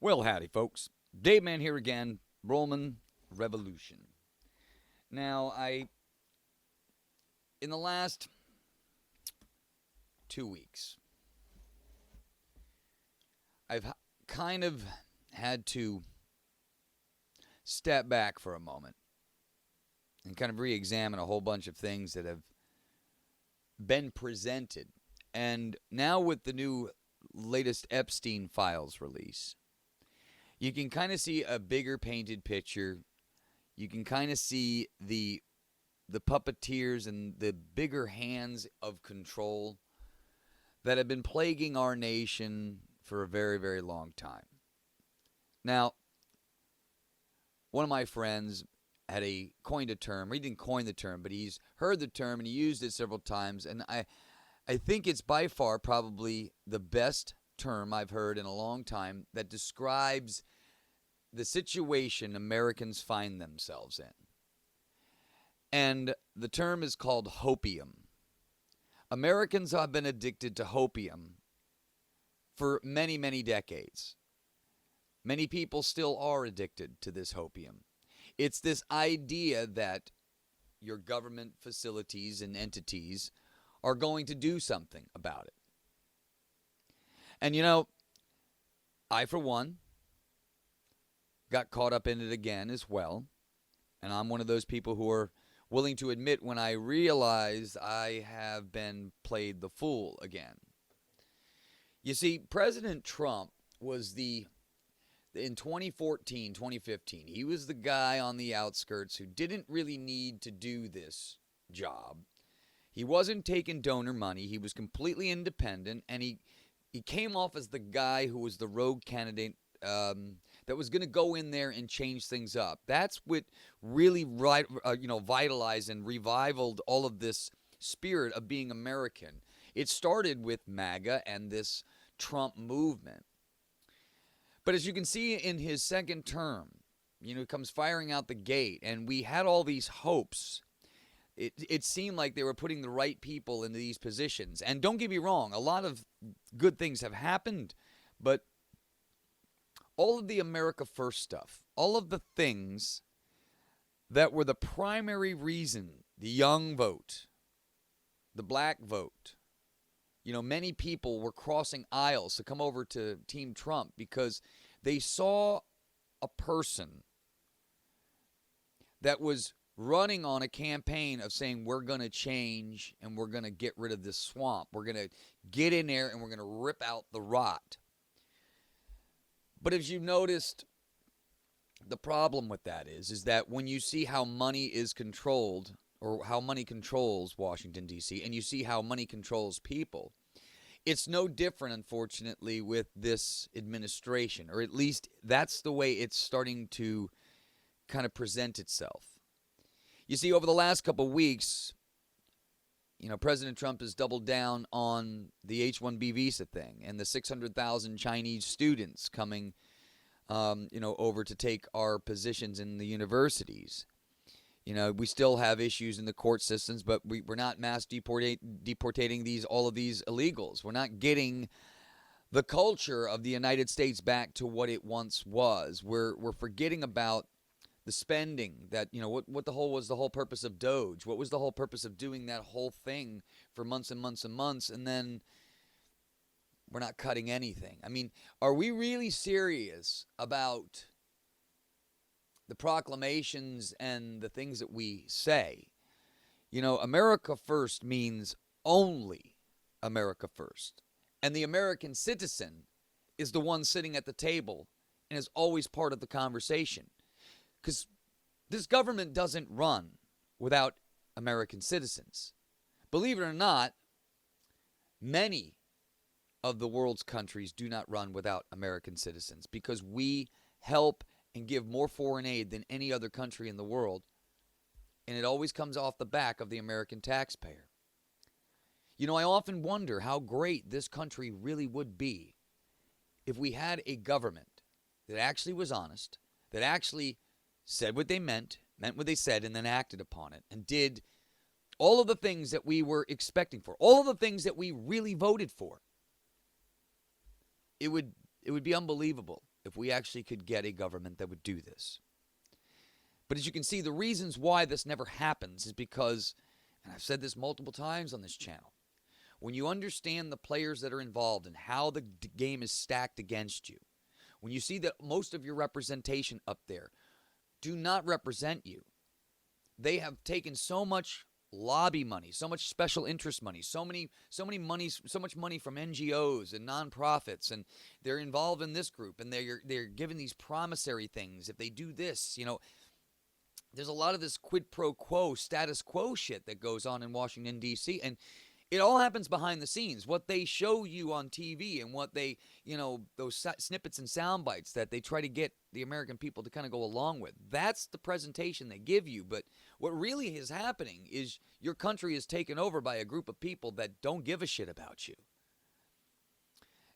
Well, howdy, folks. DaveMan here again, Rollman Revolution. Now, in the last 2 weeks, I've kind of had to step back for a moment and kind of re-examine a whole bunch of things that have been presented. And now with the new latest Epstein files release, you can kind of see a bigger painted picture. You can kind of see the puppeteers and the bigger hands of control that have been plaguing our nation for a very, very long time. Now, one of my friends had coined a term. He didn't coin the term, but he's heard the term and he used it several times. And I think it's by far probably the best term I've heard in a long time that describes the situation Americans find themselves in. And the term is called hopium. Americans have been addicted to hopium for many, many decades. Many people still are addicted to this hopium. It's this idea that your government facilities and entities are going to do something about it. And you know, I, for one, got caught up in it again as well. And I'm one of those people who are willing to admit when I realize I have been played the fool again. You see, President Trump was in 2014, 2015, he was the guy on the outskirts who didn't really need to do this job. He wasn't taking donor money. He was completely independent, and he came off as the guy who was the rogue candidate that was going to go in there and change things up. That's what really vitalized and revived all of this spirit of being American. It started with Maga and this Trump movement. But as you can see in his second term, he comes firing out the gate, and we had all these hopes. It seemed like they were putting the right people into these positions. And don't get me wrong, a lot of good things have happened, but all of the America First stuff, all of the things that were the primary reason, the young vote, the black vote, many people were crossing aisles to come over to Team Trump because they saw a person that was running on a campaign of saying we're going to change and we're going to get rid of this swamp. We're going to get in there and we're going to rip out the rot. But as you noticed, the problem with that is that when you see how money is controlled, or how money controls Washington, D.C., and you see how money controls people, it's no different, unfortunately, with this administration, or at least that's the way it's starting to kind of present itself. You see, over the last couple of weeks, President Trump has doubled down on the H-1B visa thing and the 600,000 Chinese students coming, over to take our positions in the universities. We still have issues in the court systems, but we're not mass deportating all of these illegals. We're not getting the culture of the United States back to what it once was. We're forgetting about the spending that, what was the whole purpose of Doge? What was the whole purpose of doing that whole thing for months and months and months, and then we're not cutting anything? I mean, are we really serious about the proclamations and the things that we say? America First means only America First. And the American citizen is the one sitting at the table and is always part of the conversation. Because this government doesn't run without American citizens. Believe it or not, many of the world's countries do not run without American citizens because we help and give more foreign aid than any other country in the world. And it always comes off the back of the American taxpayer. I often wonder how great this country really would be if we had a government that actually was honest, that actually said what they meant what they said, and then acted upon it, and did all of the things that we were expecting for, all of the things that we really voted for. It would be unbelievable. if we actually could get a government that would do this. But as you can see, the reasons why this never happens is because, and I've said this multiple times on this channel, when you understand the players that are involved and how the game is stacked against you, when you see that most of your representation up there do not represent you, they have taken so much lobby money, so much special interest money, so much money from NGOs and nonprofits, and they're involved in this group, and they're given these promissory things. If they do this, there's a lot of this quid pro quo, status quo shit that goes on in Washington, D.C., and it all happens behind the scenes. What they show you on TV and what they, those snippets and sound bites that they try to get the American people to kind of go along with, that's the presentation they give you. But what really is happening is your country is taken over by a group of people that don't give a shit about you.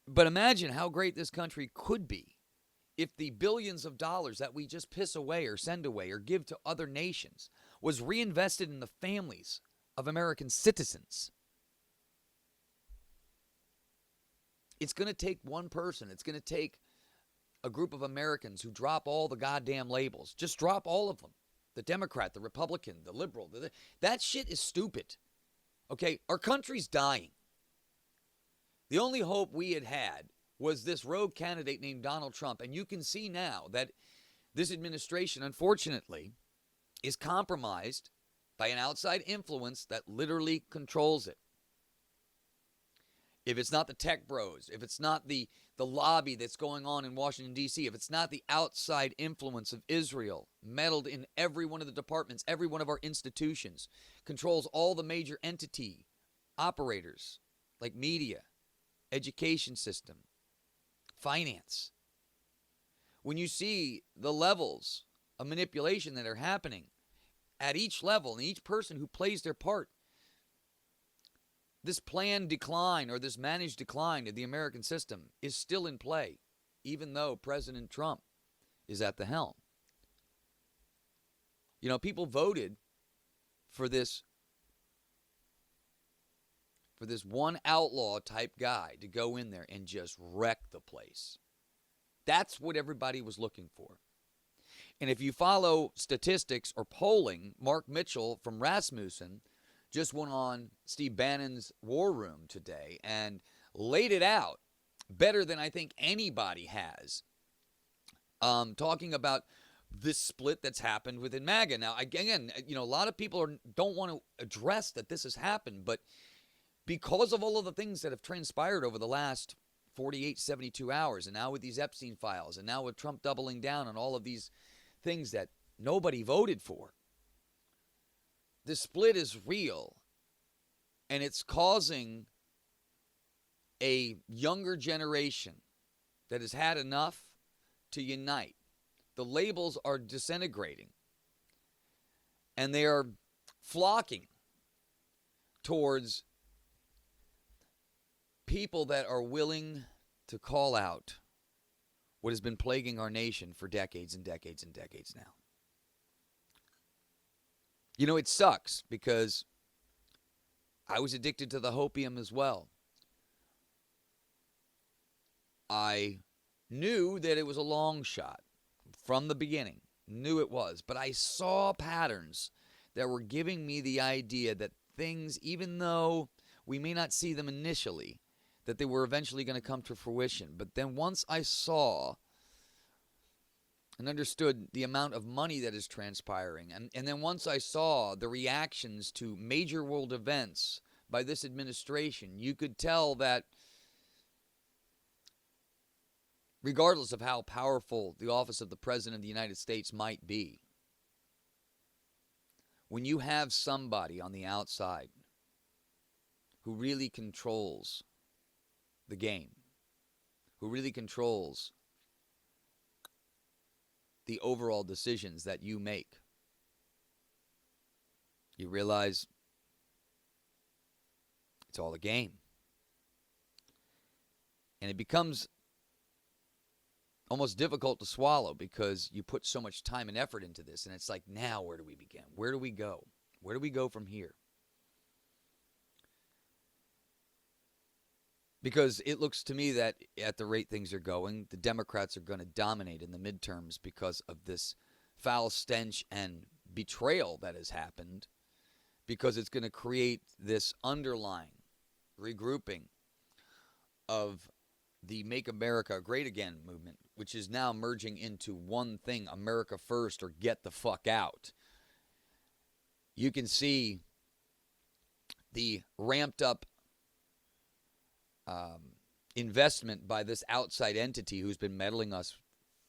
But imagine how great this country could be if the billions of dollars that we just piss away or send away or give to other nations was reinvested in the families of American citizens. It's going to take one person. It's going to take a group of Americans who drop all the goddamn labels. Just drop all of them. The Democrat, the Republican, the liberal. That shit is stupid. Okay? Our country's dying. The only hope we had was this rogue candidate named Donald Trump. And you can see now that this administration, unfortunately, is compromised by an outside influence that literally controls it. If it's not the tech bros, if it's not the lobby that's going on in Washington, D.C., if it's not the outside influence of Israel, meddled in every one of the departments, every one of our institutions, controls all the major entity operators like media, education system, finance. When you see the levels of manipulation that are happening at each level and each person who plays their part, this planned decline or this managed decline of the American system is still in play, even though President Trump is at the helm. People voted for this one outlaw type guy to go in there and just wreck the place. That's what everybody was looking for. And if you follow statistics or polling, Mark Mitchell from Rasmussen just went on Steve Bannon's War Room today and laid it out better than I think anybody has, talking about this split that's happened within Maga. Now, again, a lot of people don't want to address that this has happened, but because of all of the things that have transpired over the last 48, 72 hours, and now with these Epstein files, and now with Trump doubling down on all of these things that nobody voted for, the split is real, and it's causing a younger generation that has had enough to unite. The labels are disintegrating, and they are flocking towards people that are willing to call out what has been plaguing our nation for decades and decades and decades now. It sucks because I was addicted to the Hopium as well. I knew that it was a long shot from the beginning. Knew it was. But I saw patterns that were giving me the idea that things, even though we may not see them initially, that they were eventually going to come to fruition. But then once I saw and understood the amount of money that is transpiring, and then once I saw the reactions to major world events by this administration, you could tell that regardless of how powerful the office of the President of the United States might be, when you have somebody on the outside who really controls the game, who really controls the overall decisions that you make, you realize it's all a game. And it becomes almost difficult to swallow because you put so much time and effort into this, and it's like, now where do we begin? Where do we go? Where do we go from here? Because it looks to me that at the rate things are going, the Democrats are going to dominate in the midterms because of this foul stench and betrayal that has happened, because it's going to create this underlying regrouping of the Make America Great Again movement, which is now merging into one thing, America First or Get the Fuck Out. You can see the ramped up investment by this outside entity who's been meddling us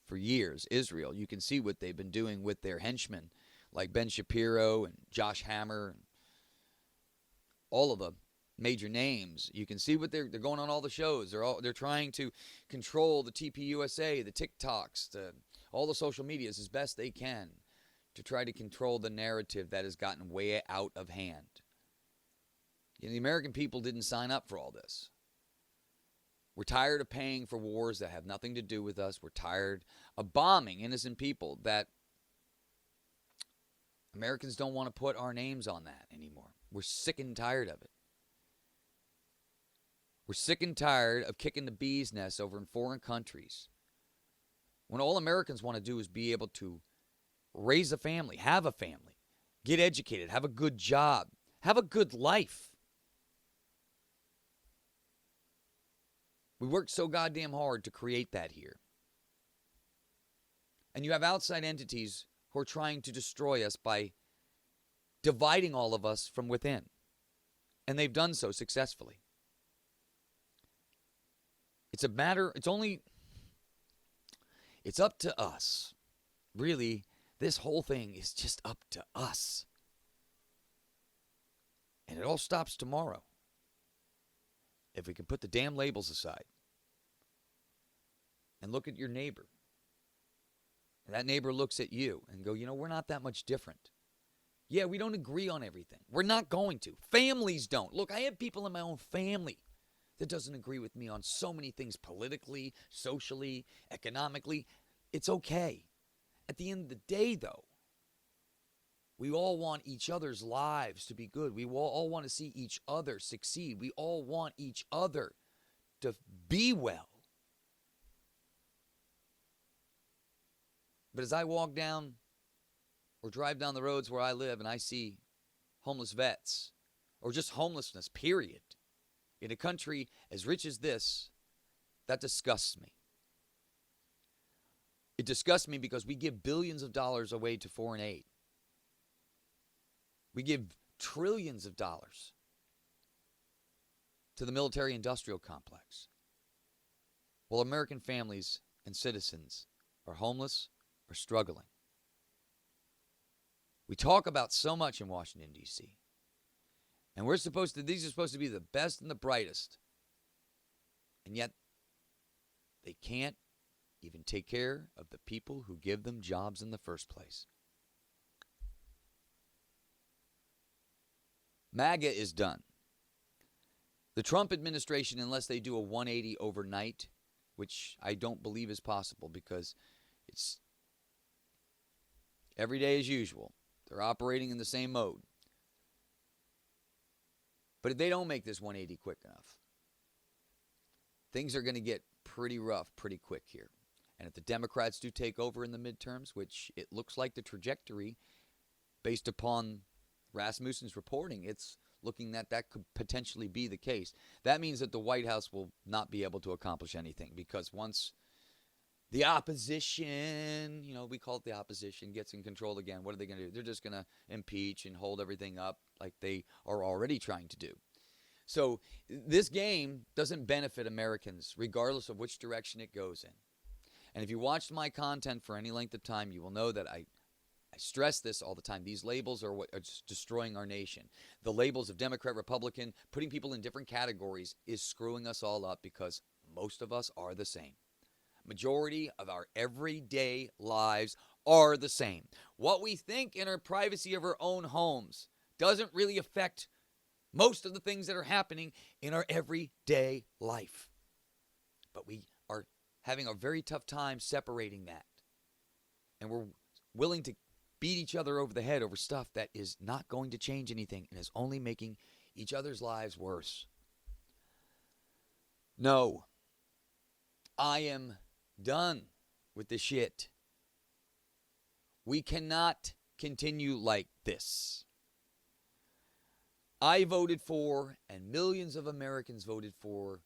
for years, Israel. You can see what they've been doing with their henchmen like Ben Shapiro and Josh Hammer, and all of the major names. You can see what they're going on all the shows. They're trying to control the TPUSA, the TikToks, all the social medias as best they can to try to control the narrative that has gotten way out of hand. The American people didn't sign up for all this. We're tired of paying for wars that have nothing to do with us. We're tired of bombing innocent people that Americans don't want to put our names on that anymore. We're sick and tired of it. We're sick and tired of kicking the bee's nest over in foreign countries when all Americans want to do is be able to raise a family, have a family, get educated, have a good job, have a good life. We worked so goddamn hard to create that here. And you have outside entities who are trying to destroy us by dividing all of us from within. And they've done so successfully. It's up to us. Really, this whole thing is just up to us. And it all stops tomorrow. If we can put the damn labels aside and look at your neighbor, and that neighbor looks at you and go, we're not that much different. Yeah, we don't agree on everything. We're not going to. Families don't. Look, I have people in my own family that doesn't agree with me on so many things politically, socially, economically. It's okay. At the end of the day, though, we all want each other's lives to be good. We all want to see each other succeed. We all want each other to be well. But as I walk down or drive down the roads where I live and I see homeless vets or just homelessness, period, in a country as rich as this, that disgusts me. It disgusts me because we give billions of dollars away to foreign aid. We give trillions of dollars to the military-industrial complex. While American families and citizens are homeless or struggling. We talk about so much in Washington, D.C. And these are supposed to be the best and the brightest. And yet, they can't even take care of the people who give them jobs in the first place. MAGA is done. The Trump administration, unless they do a 180 overnight, which I don't believe is possible because it's every day as usual. They're operating in the same mode. But if they don't make this 180 quick enough, things are going to get pretty rough pretty quick here. And if the Democrats do take over in the midterms, which it looks like the trajectory, based upon Rasmussen's reporting, it's looking that could potentially be the case. That means that the White House will not be able to accomplish anything because once the opposition, we call it the opposition, gets in control again, what are they going to do? They're just going to impeach and hold everything up like they are already trying to do. So this game doesn't benefit Americans regardless of which direction it goes in. And if you watched my content for any length of time, you will know that I stress this all the time. These labels are what are destroying our nation. The labels of Democrat, Republican, putting people in different categories is screwing us all up because most of us are the same. Majority of our everyday lives are the same. What we think in our privacy of our own homes doesn't really affect most of the things that are happening in our everyday life. But we are having a very tough time separating that. And we're willing to beat each other over the head over stuff that is not going to change anything and is only making each other's lives worse. No, I am done with the shit. We cannot continue like this. I voted for, and millions of Americans voted for,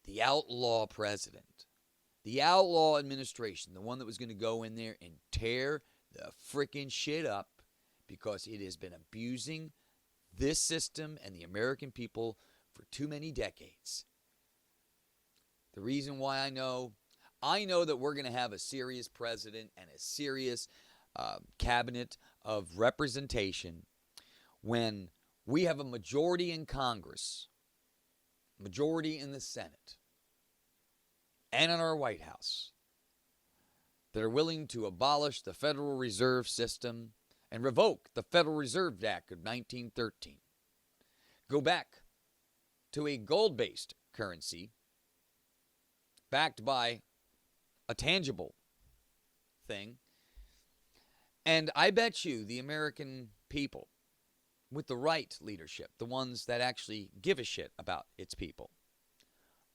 the outlaw president, the outlaw administration, the one that was going to go in there and tear the frickin' shit up because it has been abusing this system and the American people for too many decades. The reason why I know that we're going to have a serious president and a serious cabinet of representation when we have a majority in Congress, majority in the Senate, and in our White House that are willing to abolish the Federal Reserve System and revoke the Federal Reserve Act of 1913. Go back to a gold-based currency backed by a tangible thing. And I bet you the American people with the right leadership, the ones that actually give a shit about its people,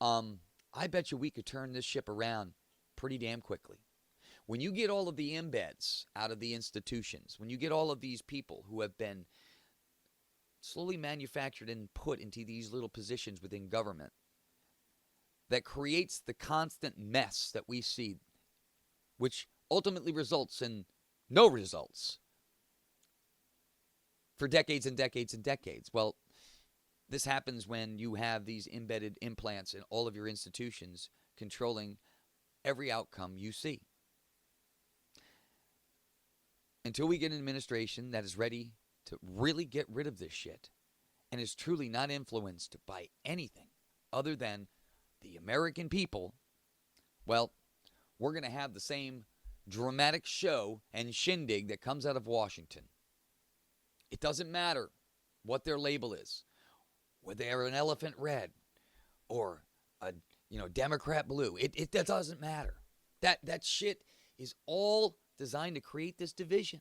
I bet you we could turn this ship around pretty damn quickly. When you get all of the embeds out of the institutions, when you get all of these people who have been slowly manufactured and put into these little positions within government, that creates the constant mess that we see, which ultimately results in no results for decades and decades and decades. Well, this happens when you have these embedded implants in all of your institutions controlling every outcome you see. Until we get an administration that is ready to really get rid of this shit and is truly not influenced by anything other than the American people, well, we're going to have the same dramatic show and shindig that comes out of Washington. It doesn't matter what their label is, whether they're an elephant red or a Democrat blue. It doesn't matter. That shit is all designed to create this division.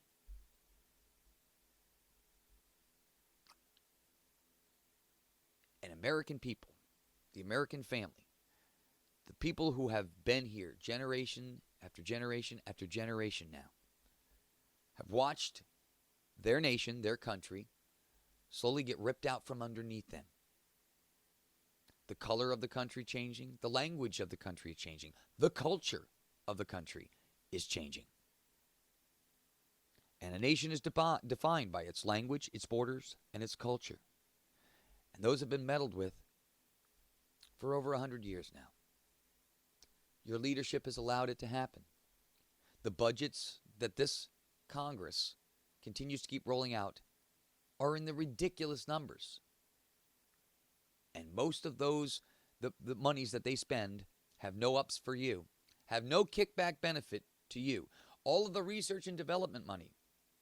And American people, the American family, the people who have been here generation after generation after generation now, have watched their nation, their country, slowly get ripped out from underneath them. The color of the country changing, the language of the country changing, the culture of the country is changing. And a nation is defined by its language, its borders, and its culture. And those have been meddled with for over 100 years now. Your leadership has allowed it to happen. The budgets that this Congress continues to keep rolling out are in the ridiculous numbers. And most of those, the monies that they spend, have no ups for you, have no kickback benefit to you. All of the research and development money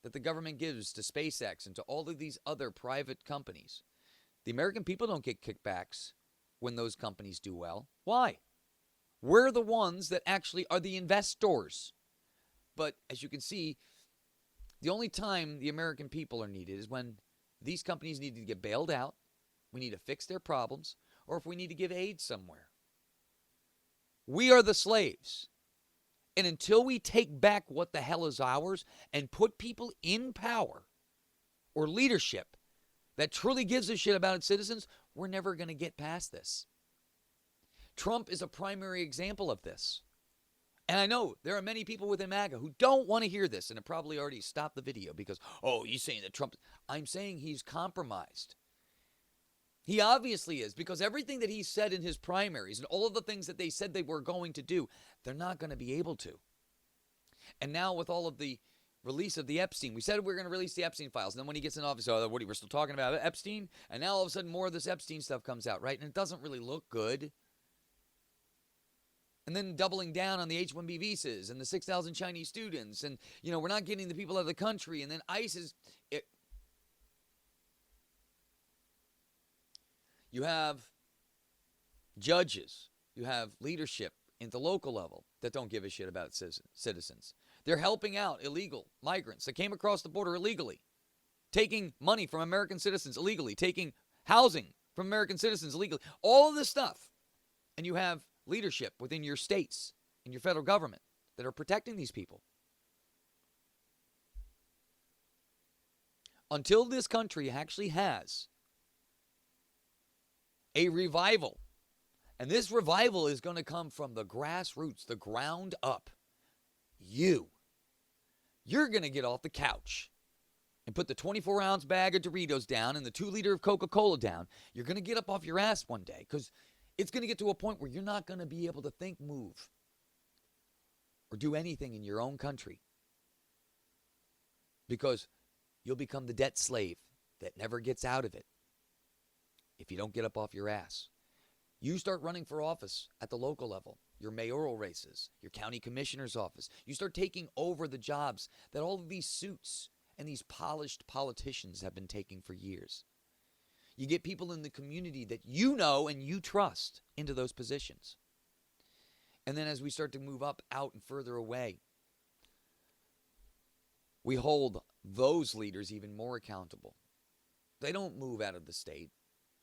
that the government gives to SpaceX and to all of these other private companies, the American people don't get kickbacks when those companies do well. Why? We're the ones that actually are the investors. But as you can see, the only time the American people are needed is when these companies need to get bailed out, we need to fix their problems, or if we need to give aid somewhere. We are the slaves. And until we take back what the hell is ours and put people in power or leadership that truly gives a shit about its citizens, we're never going to get past this. Trump is a primary example of this. And I know there are many people within Maga who don't want to hear this and have probably already stopped the video because, oh, you're saying that Trump... I'm saying he's compromised. He obviously is, because everything that he said in his primaries and all of the things that they said they were going to do, they're not going to be able to. And now with all of the release of the Epstein, we said we were going to release the Epstein files. And then when he gets in office, oh, what, we're still talking about Epstein? And now all of a sudden more of this Epstein stuff comes out, right? And it doesn't really look good. And then doubling down on the H-1B visas and the 6,000 Chinese students. And, we're not getting the people out of the country. And then ICE is... You have judges. You have leadership at the local level that don't give a shit about citizens. They're helping out illegal migrants that came across the border illegally, taking money from American citizens illegally, taking housing from American citizens illegally. All of this stuff And you have leadership within your states and your federal government that are protecting these people. Until this country actually has a revival, and this revival is going to come from the grassroots, the ground up, you're going to get off the couch and put the 24-ounce bag of Doritos down and the 2-liter of Coca-Cola down. You're going to get up off your ass one day, because it's going to get to a point where you're not going to be able to think, move, or do anything in your own country, because you'll become the debt slave that never gets out of it if you don't get up off your ass. You start running for office at the local level, your mayoral races, your county commissioner's office. You start taking over the jobs that all of these suits and these polished politicians have been taking for years. You get people in the community that you know and you trust into those positions. And then as we start to move up, out, and further away, we hold those leaders even more accountable. They don't move out of the state.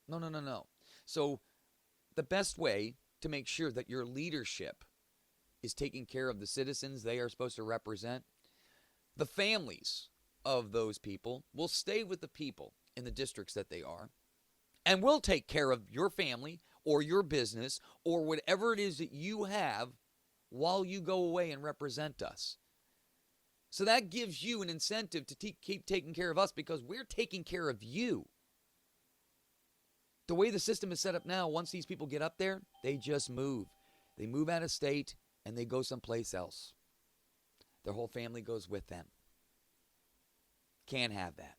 No. So the best way to make sure that your leadership is taking care of the citizens they are supposed to represent, the families of those people will stay with the people in the districts that they are, and will take care of your family or your business or whatever it is that you have while you go away and represent us. So that gives you an incentive to keep taking care of us, because we're taking care of you. The way the system is set up now, once these people get up there, they just move. They move out of state and they go someplace else. Their whole family goes with them. Can't have that.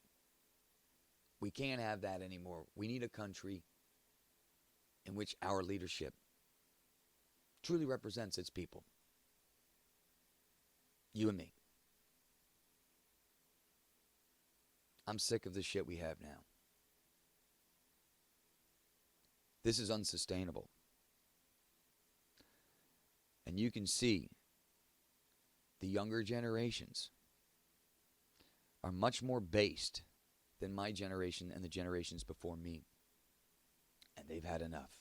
We can't have that anymore. We need a country in which our leadership truly represents its people. You and me. I'm sick of the shit we have now. This is unsustainable. And you can see the younger generations are much more based than my generation and the generations before me. And they've had enough.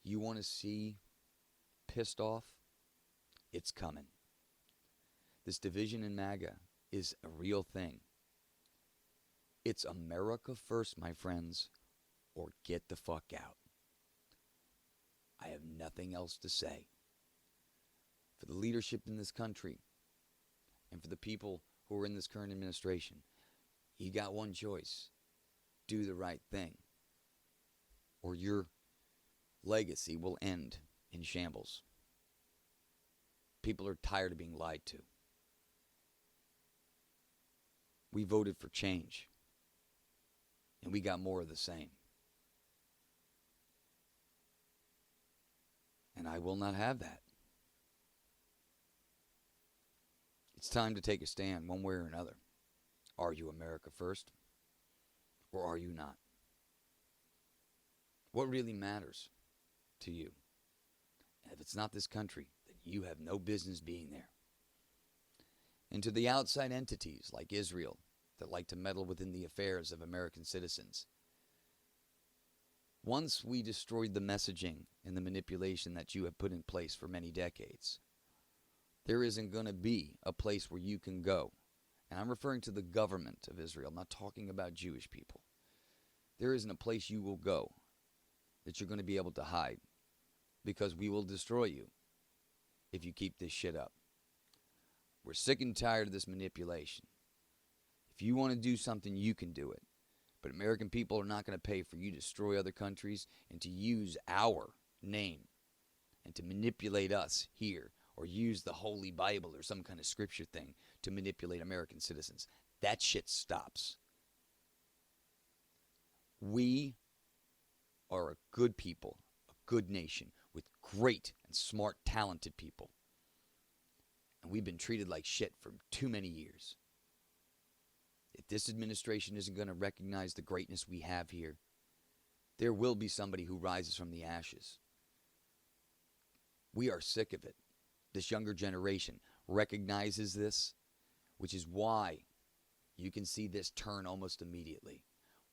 You want to see pissed off? It's coming. This division in Maga is a real thing. It's America first, my friends, or get the fuck out. I have nothing else to say. For the leadership in this country and for the people who are in this current administration, you got one choice. Do the right thing, or your legacy will end in shambles. People are tired of being lied to. We voted for change, and we got more of the same. And I will not have that. It's time to take a stand one way or another. Are you America first, or are you not? What really matters to you? And if it's not this country, then you have no business being there. And to the outside entities like Israel that like to meddle within the affairs of American citizens, once we destroyed the messaging and the manipulation that you have put in place for many decades, there isn't going to be a place where you can go. And I'm referring to the government of Israel, I'm not talking about Jewish people. There isn't a place you will go that you're going to be able to hide, because we will destroy you if you keep this shit up. We're sick and tired of this manipulation. If you want to do something, you can do it. But American people are not going to pay for you to destroy other countries and to use our name and to manipulate us here, or use the Holy Bible or some kind of scripture thing to manipulate American citizens. That shit stops. We are a good people, a good nation with great and smart, talented people. And we've been treated like shit for too many years. If this administration isn't going to recognize the greatness we have here, there will be somebody who rises from the ashes. We are sick of it. This younger generation recognizes this, which is why you can see this turn almost immediately.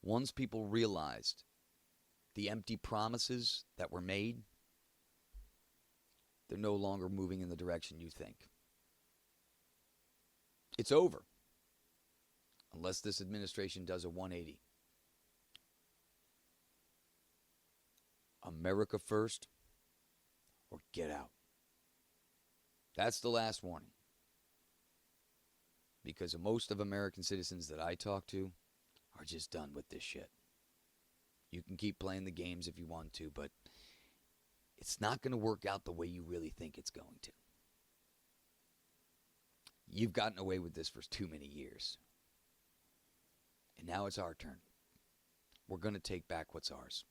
Once people realized the empty promises that were made they're no longer moving in the direction you think. It's over. Unless this administration does a 180. America first or get out. That's the last warning. Because most of American citizens that I talk to are just done with this shit. You can keep playing the games if you want to, but it's not going to work out the way you really think it's going to. You've gotten away with this for too many years. And now it's our turn. We're going to take back what's ours.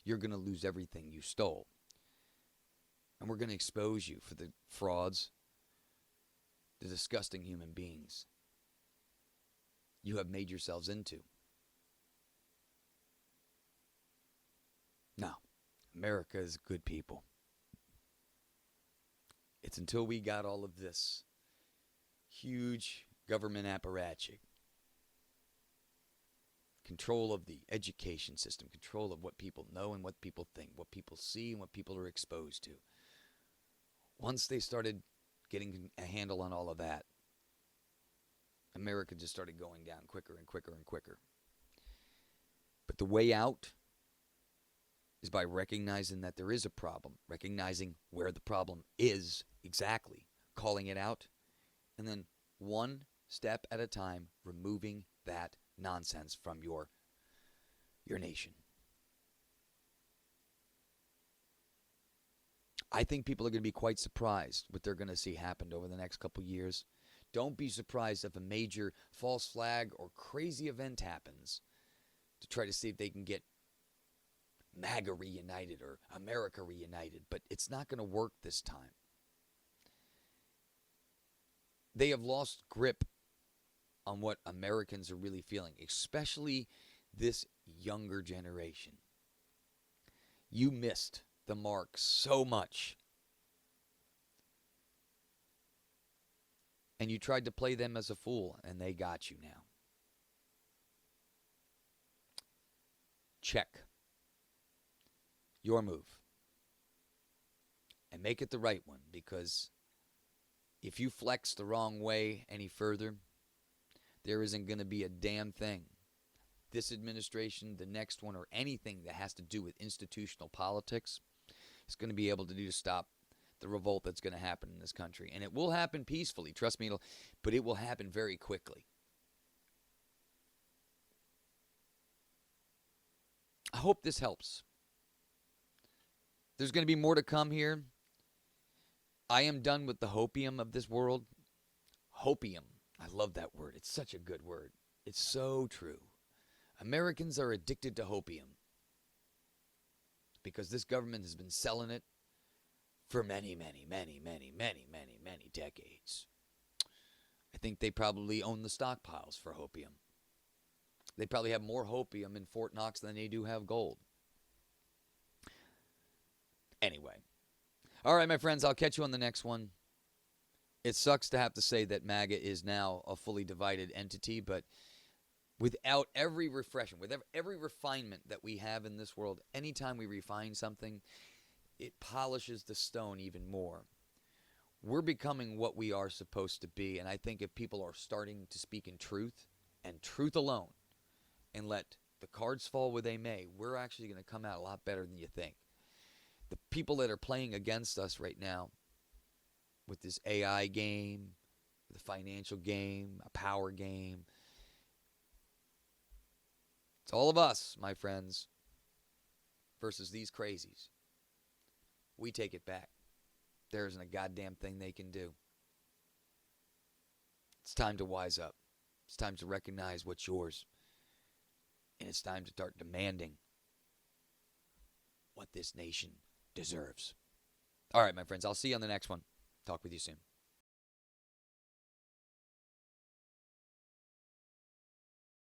You're going to lose everything you stole. And we're going to expose you for the frauds, the disgusting human beings you have made yourselves into. No, America is good people. It's until we got all of this huge government apparatchik, control of the education system, control of what people know and what people think, what people see and what people are exposed to. Once they started getting a handle on all of that, America just started going down quicker and quicker and quicker. But the way out is by recognizing that there is a problem, recognizing where the problem is exactly, calling it out, and then one step at a time removing that nonsense from your nation. I think people are going to be quite surprised what they're going to see happen over the next couple years. Don't be surprised if a major false flag or crazy event happens to try to see if they can get Maga reunited or America reunited, but it's not going to work this time. They have lost grip on what Americans are really feeling, especially this younger generation. You missed the mark so much. And you tried to play them as a fool, and they got you now. Check your move. And make it the right one, because if you flex the wrong way any further, there isn't going to be a damn thing this administration, the next one, or anything that has to do with institutional politics is going to be able to do to stop the revolt that's going to happen in this country. And it will happen peacefully, trust me, but it will happen very quickly. I hope this helps. There's going to be more to come here. I am done with the hopium of this world. Hopium. I love that word. It's such a good word. It's so true. Americans are addicted to hopium because this government has been selling it for many, many, many, many, many, many, many decades. I think they probably own the stockpiles for hopium. They probably have more hopium in Fort Knox than they do have gold. Anyway. All right, my friends, I'll catch you on the next one. It sucks to have to say that MAGA is now a fully divided entity, but without every refreshment, with every refinement that we have in this world, anytime we refine something, it polishes the stone even more. We're becoming what we are supposed to be, and I think if people are starting to speak in truth, and truth alone, and let the cards fall where they may, we're actually going to come out a lot better than you think. The people that are playing against us right now with this AI game, the financial game, a power game, it's all of us, my friends, versus these crazies. We take it back. There isn't a goddamn thing they can do. It's time to wise up. It's time to recognize what's yours. And it's time to start demanding what this nation deserves. All right, my friends, I'll see you on the next one. Talk with you soon.